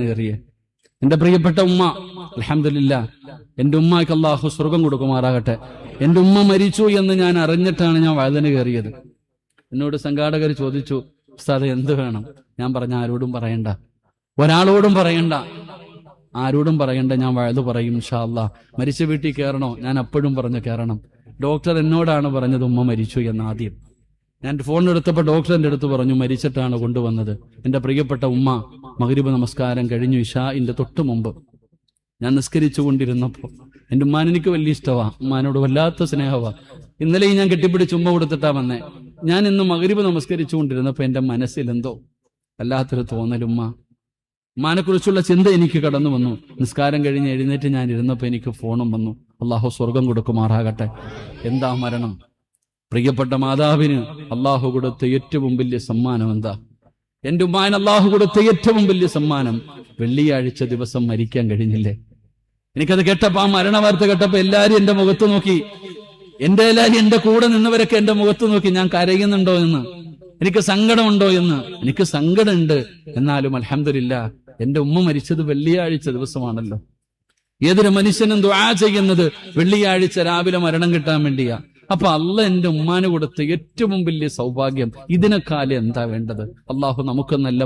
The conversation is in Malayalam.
കയറിയേ. എന്റെ പ്രിയപ്പെട്ട ഉമ്മ, അൽഹംദുലില്ലാ, എന്റെ ഉമ്മയ്ക്ക് അല്ലാഹു സ്വർഗം കൊടുക്കുമാറാകട്ടെ. എന്റെ ഉമ്മ മരിച്ചു എന്ന് ഞാൻ അറിഞ്ഞിട്ടാണ് ഞാൻ വഴുതന് കയറിയത്. എന്നോട് സംഘാടകർ ചോദിച്ചു, ഉസ്താദ് എന്ത് വേണം? ഞാൻ പറഞ്ഞ ആരോടും പറയണ്ട, ഒരാളോടും പറയണ്ട, ആരോടും പറയണ്ട, ഞാൻ വഴുതു പറയും ഇൻഷാ അല്ലാഹ്. മരിച്ച വീട്ടിൽ കയറണോ? ഞാൻ അപ്പോഴും പറഞ്ഞു കയറണം. ഡോക്ടർ എന്നോടാണ് പറഞ്ഞത് ഉമ്മ മരിച്ചു എന്ന്. ആദ്യം ഞാൻ ഫോൺ എടുത്തപ്പോൾ ഡോക്ടർ എൻ്റെ അടുത്ത് പറഞ്ഞു മരിച്ചിട്ടാണ് കൊണ്ടുവന്നത്. എന്റെ പ്രിയപ്പെട്ട ഉമ്മ മഗ്രിബ് നമസ്കാരം കഴിഞ്ഞു ഇശാഇന്റെ തൊട്ട് മുമ്പ് ഞാൻ നിസ്കരിച്ചു കൊണ്ടിരുന്നപ്പോ, എന്റെ ഉമ്മാൻ എനിക്ക് വലിയ ഇഷ്ടവാ, ഉമ്മാനോട് വല്ലാത്ത സ്നേഹവാ. ഇന്നലെയും ഞാൻ കെട്ടിപ്പിടിച്ച് ഉമ്മ കൊടുത്തിട്ടാ വന്നേ. ഞാൻ ഇന്ന് മഗ്രിബ് നമസ്കരിച്ചു കൊണ്ടിരുന്നപ്പോ എന്റെ മനസ്സിൽ എന്തോ വല്ലാത്തൊരു തോന്നൽ, ഉമ്മാനെ കുറിച്ചുള്ള ചിന്ത എനിക്ക് കടന്നു വന്നു. നിസ്കാരം കഴിഞ്ഞ് എഴുന്നേറ്റ് ഞാൻ ഇരുന്നപ്പോ എനിക്ക് ഫോണും വന്നു. അള്ളാഹു സ്വർഗം കൊടുക്കുമാറാകട്ടെ. എന്താ മരണം? പ്രിയപ്പെട്ട മാതാവിന് അള്ളാഹു കൊടുത്ത ഏറ്റവും വലിയ സമ്മാനം എന്താ? എന്റെ ഉമ്മാൻ അള്ളാഹു കൊടുത്ത ഏറ്റവും വലിയ സമ്മാനം വെള്ളിയാഴ്ച ദിവസം മരിക്കാൻ കഴിഞ്ഞില്ലേ? എനിക്കത് കേട്ടപ്പോ, ആ മരണ വാർത്ത കേട്ടപ്പോ എല്ലാരും എന്റെ മുഖത്ത് നോക്കി. എന്റെ കൂടെ നിന്നവരൊക്കെ എന്റെ മുഖത്ത് നോക്കി, ഞാൻ കരയുന്നുണ്ടോ എന്ന്, എനിക്ക് സങ്കടമുണ്ടോ എന്ന്. എനിക്ക് സങ്കടമുണ്ട്, എന്നാലും അൽഹംദുലില്ലാ എന്റെ ഉമ്മ മരിച്ചത് വെള്ളിയാഴ്ച ദിവസമാണല്ലോ. ഏതൊരു മനുഷ്യനും ദുആ ചെയ്യുന്നത് വെള്ളിയാഴ്ച രാവിലെ മരണം കിട്ടാൻ വേണ്ടിയാ. അപ്പൊ അള്ളാഹ് എന്റെ ഉമ്മാന് കൊടുത്ത ഏറ്റവും വലിയ സൗഭാഗ്യം, ഇതിനെക്കാലം എന്താ വേണ്ടത്? അള്ളാഹു നമുക്ക് നല്ല